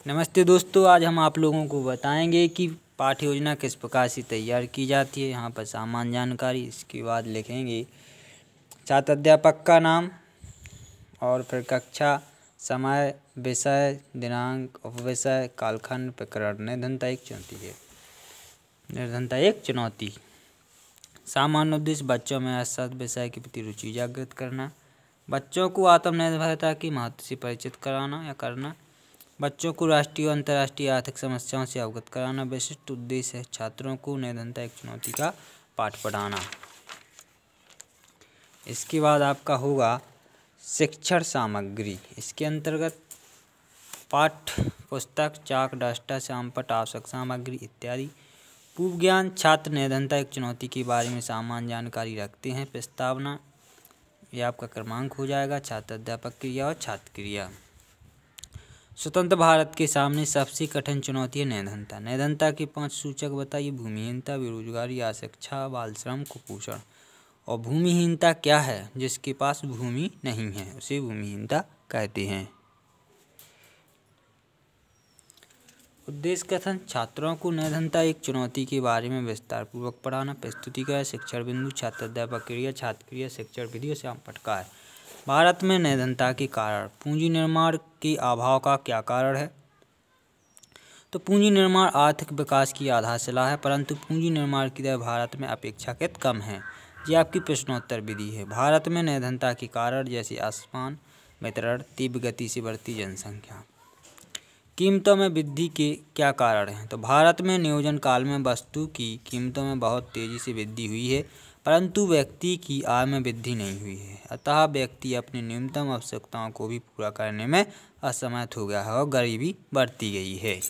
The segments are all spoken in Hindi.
नमस्ते दोस्तों, आज हम आप लोगों को बताएंगे कि पाठ्य योजना किस प्रकार से तैयार की जाती है। यहाँ पर सामान्य जानकारी, इसके बाद लिखेंगे छात्र अध्यापक का नाम और फिर कक्षा, समय, विषय, दिनांक, उपविषय, कालखंड, प्रकरण। निर्धनता एक चुनौती है। निर्धनता एक चुनौती। सामान्य उद्देश्य बच्चों में अर्थशास्त्र विषय के प्रति रुचि जागृत करना, बच्चों को आत्मनिर्भरता के महत्व से परिचित कराना या करना, बच्चों को राष्ट्रीय और अंतर्राष्ट्रीय आर्थिक समस्याओं से अवगत कराना। विशिष्ट उद्देश्य है छात्रों को निर्धनता एक चुनौती का पाठ पढ़ाना। इसके बाद आपका होगा शिक्षण सामग्री। इसके अंतर्गत पाठ्य पुस्तक, चाक, डस्टर, श्यामपट्ट, आवश्यक सामग्री इत्यादि। पूर्व ज्ञान। छात्र निर्धनता एक चुनौती के बारे में सामान्य जानकारी रखते हैं। प्रस्तावना, यह आपका क्रमांक हो जाएगा। छात्र अध्यापक क्रिया और छात्र क्रिया। स्वतंत्र भारत के सामने सबसे कठिन चुनौती है निर्धनता। निर्धनता के 5 सूचक बताइए। भूमिहीनता, बेरोजगारी, अशिक्षा, बाल श्रम, कुपोषण। और भूमिहीनता क्या है? जिसके पास भूमि नहीं है उसे भूमिहीनता कहते हैं। उद्देश्य कथन। छात्रों को निर्धनता एक चुनौती के बारे में विस्तार पूर्वक पढ़ाना। प्रस्तुतिकरण, शिक्षण बिंदु, छात्र अध्यापक क्रिया, छात्र क्रिया, शिक्षण विधि, श्यामपट्ट कार्य। भारत में निर्धनता के कारण। पूंजी निर्माण के अभाव का क्या कारण है? तो पूंजी निर्माण आर्थिक विकास की आधारशिला है, परंतु पूंजी निर्माण की दर भारत में अपेक्षाकृत कम है। ये आपकी प्रश्नोत्तर विधि है। भारत में निर्धनता के कारण जैसे असमान वितरण, तीव्र गति से बढ़ती जनसंख्या। कीमतों में वृद्धि के क्या कारण हैं? तो भारत में नियोजन काल में वस्तु की कीमतों में बहुत तेजी से वृद्धि हुई है, परंतु व्यक्ति की आय में वृद्धि नहीं हुई है। अतः व्यक्ति अपनी न्यूनतम आवश्यकताओं को भी पूरा करने में असमर्थ हो गया है और गरीबी बढ़ती गई है।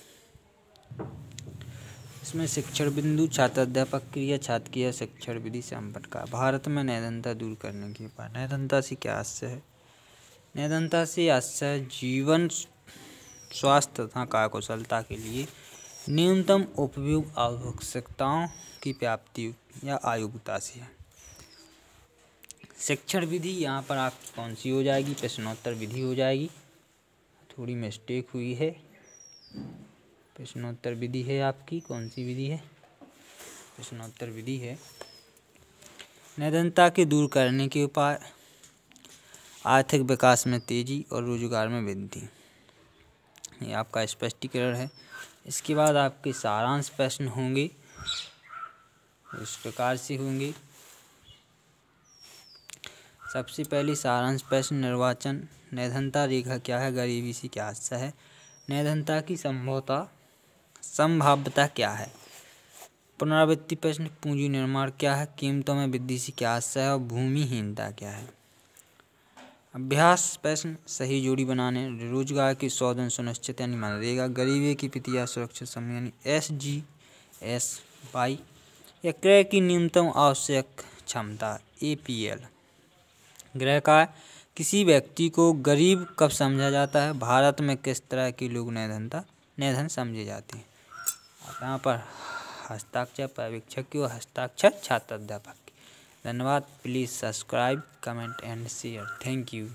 इसमें शिक्षण बिंदु, छात्र अध्यापक क्रिया, छात्र क्रिया, शिक्षण विधि, श्यामपट्ट कार्य। भारत में निर्धनता दूर करने के उपाय। निर्धनता से क्या आशय है? निर्धनता से आशय जीवन, स्वास्थ्य तथा कार्यकुशलता के लिए न्यूनतम उपयोग आवश्यकताओं की प्राप्ति या आयोग्यता से है। शिक्षण विधि यहाँ पर आपकी कौन सी हो जाएगी? प्रश्नोत्तर विधि हो जाएगी। थोड़ी मिस्टेक हुई है। प्रश्नोत्तर विधि है आपकी। कौन सी विधि है? प्रश्नोत्तर विधि है। निर्धनता के दूर करने के उपाय। आर्थिक विकास में तेजी और रोजगार में वृद्धि। ये आपका स्पष्टीकरण है। इसके बाद आपके सारांश प्रश्न होंगे, इस प्रकार से होंगे। सबसे पहले सारांश प्रश्न निर्वाचन। निर्धनता रेखा क्या है? गरीबी से क्या आशय है? निर्धनता की संभाव्यता क्या है? पुनरावृत्ति प्रश्न। पूंजी निर्माण क्या है? कीमतों में वृद्धि से क्या आशय है? और भूमिहीनता क्या है? अभ्यास प्रश्न। सही जोड़ी बनाने। रोजगार की 100 दिन सुनिश्चित यानी मनरेगा। गरीबी की प्रतिया सुरक्षित समूह यानी SGSY। या क्रय की न्यूनतम आवश्यक क्षमता APL। गृह कार्य। किसी व्यक्ति को गरीब कब समझा जाता है? भारत में किस तरह के लोग निर्धन समझे जाते हैं? यहाँ पर हस्ताक्षर पर्यवेक्षक की और हस्ताक्षर छात्र अध्यापक की। धन्यवाद। Please subscribe, comment and share. Thank you.